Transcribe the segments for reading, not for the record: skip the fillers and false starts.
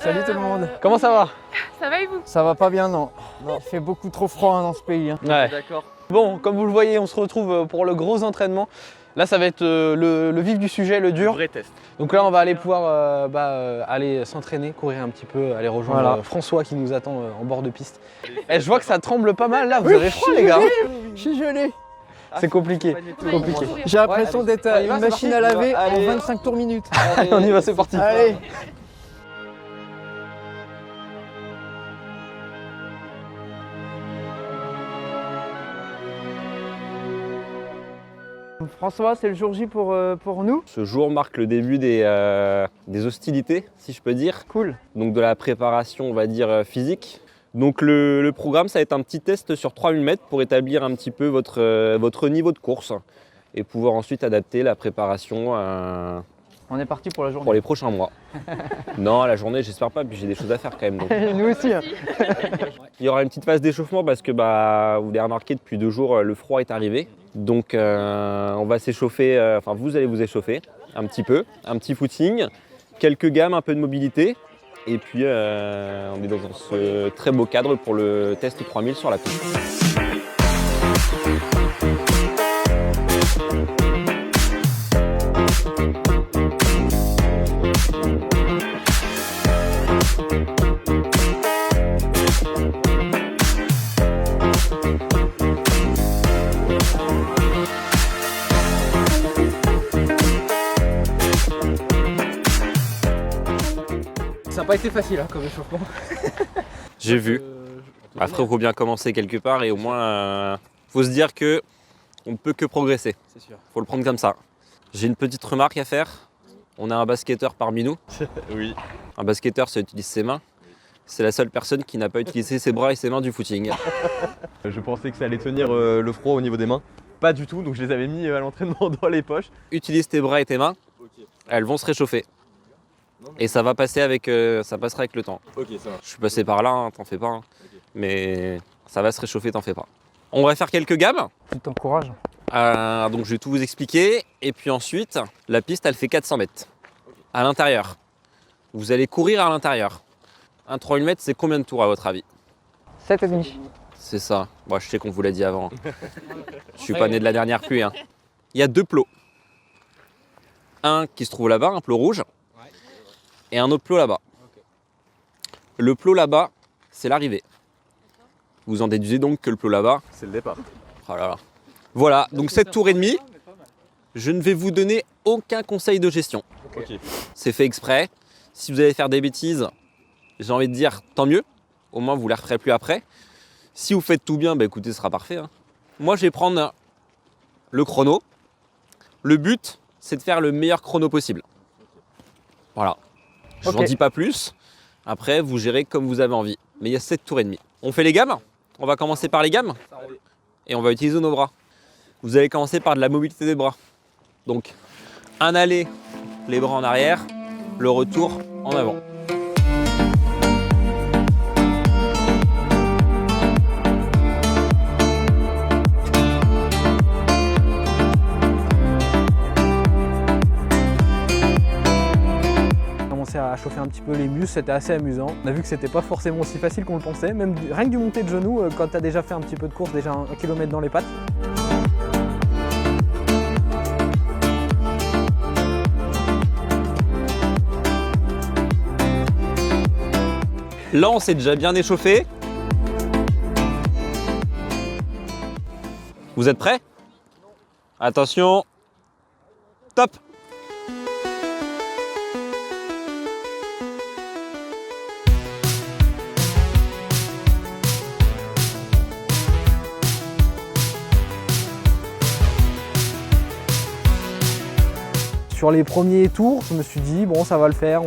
Salut tout le monde. Comment ça va? Ça va et vous? Ça va pas bien, non. Il fait beaucoup trop froid dans ce pays. Ouais. D'accord. Bon, comme vous le voyez, on se retrouve pour le gros entraînement. Là, ça va être le vif du sujet, le dur. Vrai test. Donc là, on va aller pouvoir aller s'entraîner, courir un petit peu, aller rejoindre Voilà. François qui nous attend en bord de piste. Et je vois que ça tremble pas mal là, vous avez froid les gars? Je suis gelé. C'est compliqué. Oui, compliqué. J'ai l'impression Ouais, d'être allez, on y va, une c'est machine parti. à laver Allez. en 25 tours minutes. On y va, c'est parti. Allez. François, c'est le jour J pour nous. Ce jour marque le début des hostilités, si je peux dire. Cool. Donc de la préparation, on va dire, physique. Donc le programme, ça va être un petit test sur 3000 mètres pour établir un petit peu votre niveau de course et pouvoir ensuite adapter la préparation On est parti pour la pour journée. les prochains mois. Non, la journée, j'espère pas, puis j'ai des choses à faire quand même. Donc. Nous aussi. Hein. Il y aura une petite phase d'échauffement parce que vous l'avez remarqué depuis 2 jours, le froid est arrivé. Donc on va s'échauffer, enfin vous allez vous échauffer un petit peu, un petit footing, quelques gammes, un peu de mobilité. Et puis on est dans ce très beau cadre pour le test 3000 sur la piste. Ça n'a pas été facile comme échauffement. J'ai vu. Après, il faut bien commencer quelque part et au moins, faut se dire que on ne peut que progresser. C'est sûr. Faut le prendre comme ça. J'ai une petite remarque à faire. On a un basketteur parmi nous. Oui. Un basketteur, ça utilise ses mains. C'est la seule personne qui n'a pas utilisé ses bras et ses mains du footing. Je pensais que ça allait tenir le froid au niveau des mains. Pas du tout, donc je les avais mis à l'entraînement dans les poches. Utilise tes bras et tes mains. Elles vont se réchauffer. Et ça va passer ça passera avec le temps. Ok, ça va. Je suis passé par là, hein, t'en fais pas. Hein. Mais ça va se réchauffer, t'en fais pas. On va faire quelques gammes. Tu t'encourages. Donc je vais tout vous expliquer. Et puis ensuite, la piste, elle fait 400 mètres. À l'intérieur. Vous allez courir à l'intérieur. Un 3000 mètres, c'est combien de tours à votre avis? 7,5. C'est ça. Moi, je sais qu'on vous l'a dit avant. Je suis pas né de la dernière pluie. Hein. Il y a 2 plots. Un qui se trouve là-bas, un plot rouge. Et un autre plot là-bas. Le plot là-bas, c'est l'arrivée. Vous en déduisez donc que le plot là-bas, C'est le départ. oh là là. Voilà, donc 7 tours et demi. Je ne vais vous donner aucun conseil de gestion. Ok. C'est fait exprès. Si vous allez faire des bêtises, j'ai envie de dire tant mieux. Au moins, vous ne les referez plus après. Si vous faites tout bien, écoutez, ce sera parfait. Hein. Moi, je vais prendre le chrono. Le but, c'est de faire le meilleur chrono possible. Voilà. Je Ok. n'en dis pas plus. Après, vous gérez comme vous avez envie. Mais il y a 7 tours et demi. On fait les gammes. On va commencer par les gammes. Et on va utiliser nos bras. Vous allez commencer par de la mobilité des bras. Donc, un aller, les bras en arrière. Le retour en avant. Commencer à chauffer un petit peu les muscles, c'était assez amusant. On a vu que c'était pas forcément aussi facile qu'on le pensait, même rien que du monter de genoux quand tu as déjà fait un petit peu de course, déjà 1 kilomètre dans les pattes. Là, on s'est déjà bien échauffé. Vous êtes prêts? Attention. Top! Sur les premiers tours, je me suis dit, bon, ça va le faire,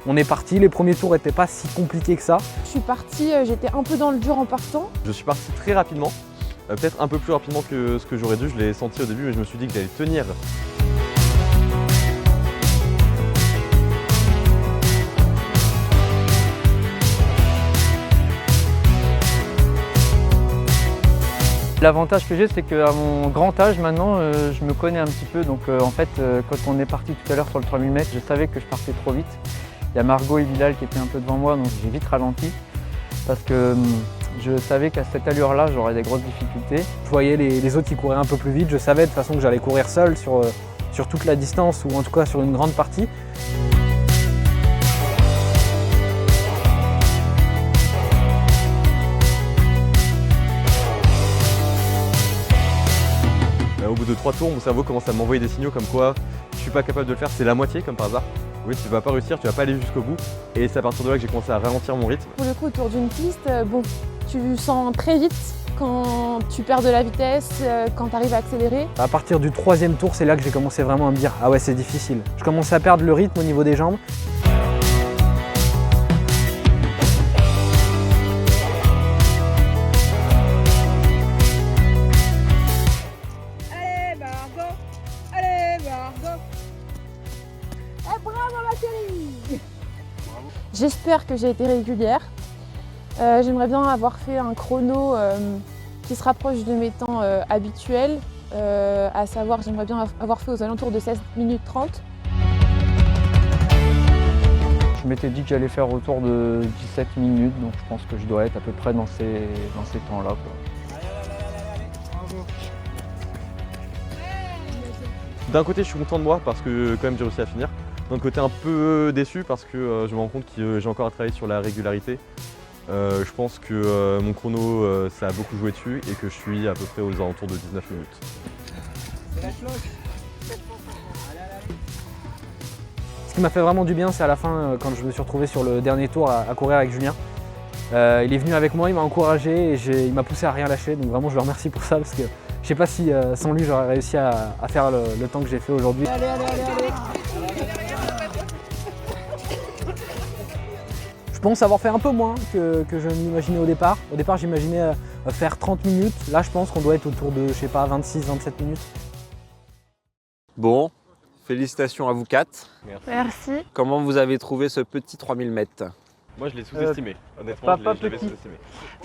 on est parti. Les premiers tours n'étaient pas si compliqués que ça. Je suis partie, j'étais un peu dans le dur en partant. Je suis parti très rapidement. Peut-être un peu plus rapidement que ce que j'aurais dû. Je l'ai senti au début, mais je me suis dit que j'allais tenir. L'avantage que j'ai, c'est qu'à mon grand âge maintenant, je me connais un petit peu. Donc en fait, quand on est parti tout à l'heure sur le 3000 mètres, je savais que je partais trop vite. Il y a Margot et Bilal qui étaient un peu devant moi, donc j'ai vite ralenti parce que je savais qu'à cette allure-là, j'aurais des grosses difficultés. Je voyais les autres qui couraient un peu plus vite, je savais de toute façon que j'allais courir seul sur toute la distance ou en tout cas sur une grande partie. Au bout de 3 tours, mon cerveau commence à m'envoyer des signaux comme quoi je suis pas capable de le faire, c'est la moitié comme par hasard. Oui, tu vas pas réussir, tu vas pas aller jusqu'au bout. Et c'est à partir de là que j'ai commencé à ralentir mon rythme. Pour le coup, autour d'une piste, bon, tu sens très vite quand tu perds de la vitesse, quand tu arrives à accélérer. À partir du 3e tour, c'est là que j'ai commencé vraiment à me dire « Ah ouais, c'est difficile ». Je commençais à perdre le rythme au niveau des jambes. Allez Margot, allez Margot. Et bravo ma chérie. J'espère que j'ai été régulière. J'aimerais bien avoir fait un chrono qui se rapproche de mes temps habituels, à savoir j'aimerais bien avoir fait aux alentours de 16 minutes 30. Je m'étais dit que j'allais faire autour de 17 minutes, donc je pense que je dois être à peu près dans ces temps-là, quoi. D'un côté, je suis content de moi parce que quand même j'ai réussi à finir. D'un côté, un peu déçu parce que je me rends compte que j'ai encore à travailler sur la régularité. Je pense que mon chrono, ça a beaucoup joué dessus et que je suis à peu près aux alentours de 19 minutes. Ce qui m'a fait vraiment du bien, c'est à la fin, quand je me suis retrouvé sur le dernier tour à courir avec Julien. Il est venu avec moi, il m'a encouragé et il m'a poussé à rien lâcher. Donc vraiment, je le remercie pour ça parce que je sais pas si sans lui, j'aurais réussi à faire le temps que j'ai fait aujourd'hui. Je pense avoir fait un peu moins que je m'imaginais au départ. Au départ, j'imaginais faire 30 minutes. Là, je pense qu'on doit être autour de, je sais pas, 26-27 minutes. Bon, félicitations à vous 4. Merci. Comment vous avez trouvé ce petit 3000 mètres? Moi, je l'ai sous-estimé. Honnêtement, pas je l'avais petit. sous-estimé.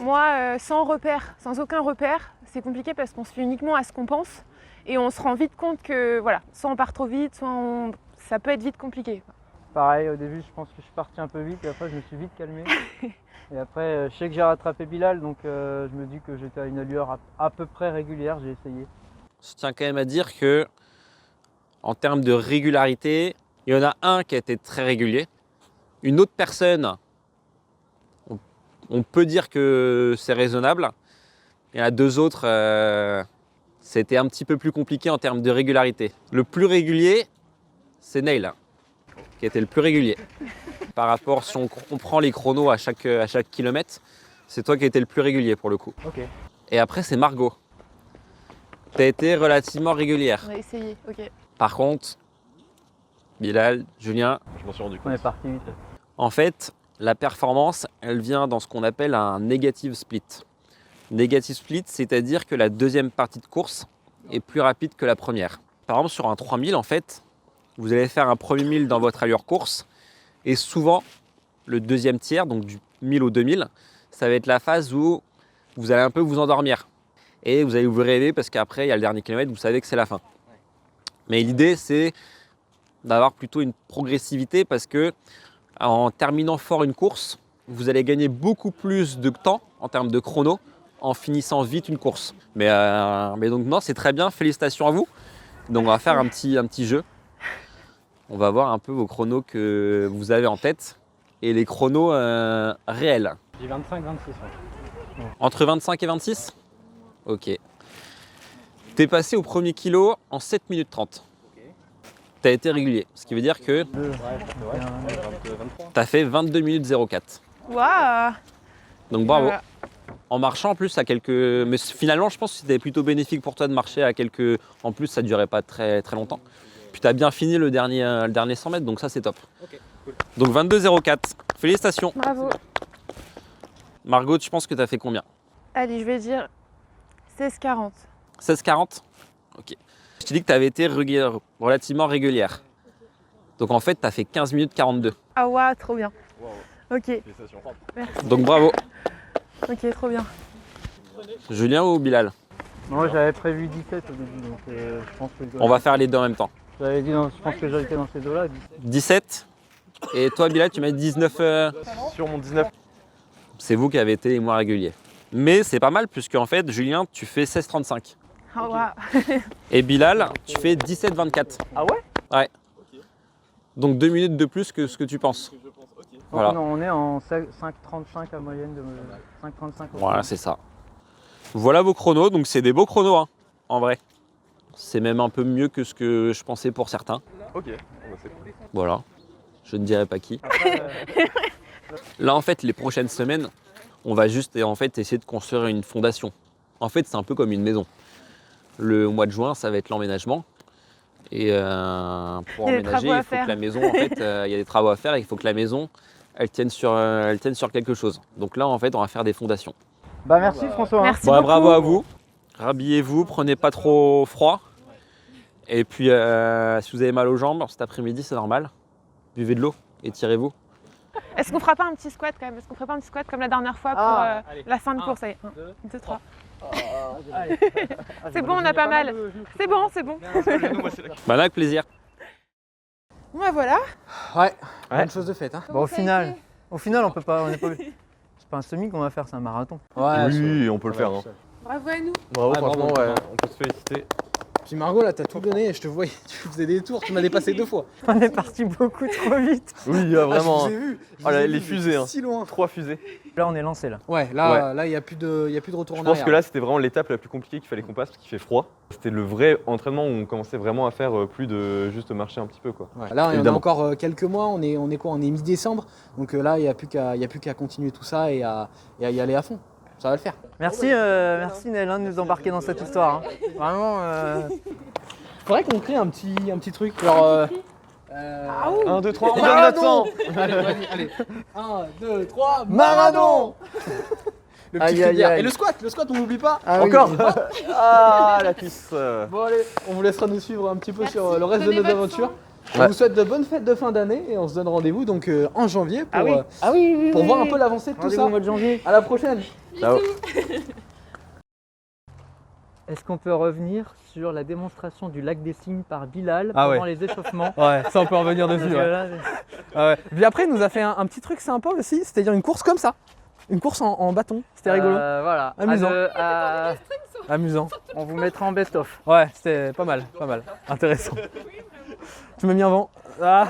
Moi, sans repère, sans aucun repère, c'est compliqué parce qu'on se fait uniquement à ce qu'on pense et on se rend vite compte que voilà, soit on part trop vite, ça peut être vite compliqué. Pareil, au début, je pense que je suis parti un peu vite et après, je me suis vite calmé. Et après, je sais que j'ai rattrapé Bilal, donc je me dis que j'étais à une allure à peu près régulière, j'ai essayé. Je tiens quand même à dire que, en termes de régularité, il y en a un qui a été très régulier. Une autre personne, on peut dire que c'est raisonnable. Il y en a deux autres, c'était un petit peu plus compliqué en termes de régularité. Le plus régulier, c'est Neil, qui était le plus régulier. Par rapport, si on prend les chronos à chaque kilomètre, c'est toi qui étais le plus régulier pour le coup. Ok. Et après, c'est Margot. Tu as été relativement régulière. On a essayé, ok. Par contre, Bilal, Julien, Je m'en suis rendu On compte. est parti vite. en fait, la performance, elle vient dans ce qu'on appelle un negative split. Negative split, c'est-à-dire que la deuxième partie de course est plus rapide que la première. Par exemple, sur un 3000, en fait, vous allez faire un premier 1000 dans votre allure course et souvent, le deuxième tiers, donc du 1000 au 2000, ça va être la phase où vous allez un peu vous endormir. Et vous allez vous réveiller parce qu'après, il y a le dernier kilomètre, vous savez que c'est la fin. Mais l'idée, c'est d'avoir plutôt une progressivité parce que en terminant fort une course, vous allez gagner beaucoup plus de temps en termes de chrono en finissant vite une course. Mais donc non, c'est très bien, félicitations à vous. Donc on va faire un petit jeu. On va voir un peu vos chronos que vous avez en tête et les chronos réels. J'ai 25-26. Entre 25 et 26 ? Ok. T'es passé au premier kilo en 7 minutes 30. T'as été régulier, ce qui veut dire que t'as fait 22 minutes 04. Waouh. Donc bravo. Voilà. En marchant en plus à quelques... Mais finalement, je pense que c'était plutôt bénéfique pour toi de marcher à quelques... En plus, ça ne durait pas très longtemps. Puis tu as bien fini le dernier 100 mètres, donc ça c'est top. Ok, cool. Donc 22,04. Félicitations. Bravo. Margot, tu penses que tu as fait combien? Allez, je vais dire 16,40. 16,40. Ok. Je t'ai dit que tu avais été relativement régulière. Donc en fait, tu as fait 15 minutes 42. Ah waouh, trop bien. Wow. Ok, Félicitations. merci. Donc bravo. Ok, trop bien. Julien ou Bilal? Moi, j'avais prévu 17 au début, donc je pense que On va faire les deux en même temps. j'avais dit, je pense que j'étais dans ces deux-là. 17. Et toi, Bilal, tu m'as dit 19. Sur mon 19. C'est vous qui avez été les moins réguliers. Mais c'est pas mal, puisque en fait, Julien, tu fais 16,35. Oh, waouh. Et Bilal, tu fais 17,24. Ah ouais? Ouais. Donc 2 minutes de plus que ce que tu penses. Voilà. Non, on est en 5,35 à moyenne de 5,35. Voilà, c'est ça. Voilà vos chronos. Donc c'est des beaux chronos, hein, en vrai. C'est même un peu mieux que ce que je pensais pour certains. Ok, bon, bah, c'est cool. Voilà. Je ne dirai pas qui. Là, en fait, les prochaines semaines, on va juste en fait, essayer de construire une fondation. En fait, c'est un peu comme une maison. Le mois de juin, ça va être l'emménagement. Et pour Il y a des emménager, travaux à il faut faire. que la maison, en fait, il y a des travaux à faire et il faut que la maison, elle tienne sur quelque chose. Donc là, en fait, on va faire des fondations. Bah merci François. hein. Merci Bon, beaucoup. bravo à vous. Rhabillez-vous, prenez pas trop froid. Et puis, si vous avez mal aux jambes, cet après-midi, c'est normal. Buvez de l'eau, étirez-vous. Est-ce qu'on fera pas un petit squat quand même? Est-ce qu'on ferait pas un petit squat comme la dernière fois pour la fin de course? Allez, 1, 2, 3. C'est bon, on a pas mal. C'est bon, c'est bon. Bah là, avec plaisir. Bon, bah voilà. Ouais, bonne chose de faite. Hein. Bon, au final, on n'est pas. C'est pas un semi qu'on va faire, c'est un marathon. Ouais, Oui, on peut le faire. Hein. Bravo à nous. Bravo, Ouais, franchement, bravo. ouais, on peut se féliciter. Puis Margot, là, t'as tout donné. Je te voyais, tu faisais des tours. Tu m'as dépassé 2 fois. On est parti beaucoup trop vite. Oui, vraiment. je vous ai vu. Oh là, les fusées, hein. Si loin. 3 fusées. Là, on est lancé là. Ouais, là, il n'y a plus de retour Je en pense arrière. que là, c'était vraiment l'étape la plus compliquée qu'il fallait qu'on passe parce qu'il fait froid. C'était le vrai entraînement où on commençait vraiment à faire plus de juste marcher un petit peu, quoi. Ouais. Là, il y en a Évidemment. encore quelques mois. On est quoi? On est mi-décembre. Donc là, il n'y a plus qu'à continuer tout ça et à y aller à fond. Ça va le faire. Merci, merci Nel de nous embarquer dans cette histoire. hein. Vraiment. Faudrait qu'on crée un petit truc. Genre. 1, 2, 3, on donne notre Maradon. sang. Allez, vas-y, allez. 1, 2, 3, Maradon. Le Aïe, petit aïe, cri de guerre. aïe. Et le squat, on n'oublie pas. Ah oui. Encore. Ah, la cuisse. Bon allez, on vous laissera nous suivre un petit peu sur le reste de Prenez nos votre aventures. sang. On Ouais. vous souhaite de bonnes fêtes de fin d'année et on se donne rendez-vous donc en janvier pour, oui. pour voir un peu l'avancée de tout Rendez-vous ça. au mois de janvier. À la prochaine. Ciao. Est-ce qu'on peut revenir sur la démonstration du lac des cygnes par Bilal Ah pendant ouais. les échauffements? Ouais, ça on peut en venir Parce dessus. que Ouais. là, Ah ouais. Puis après, il nous a fait un petit truc sympa aussi, c'est-à-dire une course comme ça. Une course en bâton. C'était rigolo. Voilà. Amusant. Amusant. Amusant. On vous mettra en best-of. Ouais, c'était pas mal. Intéressant. Tu m'as mis un vent. Ah.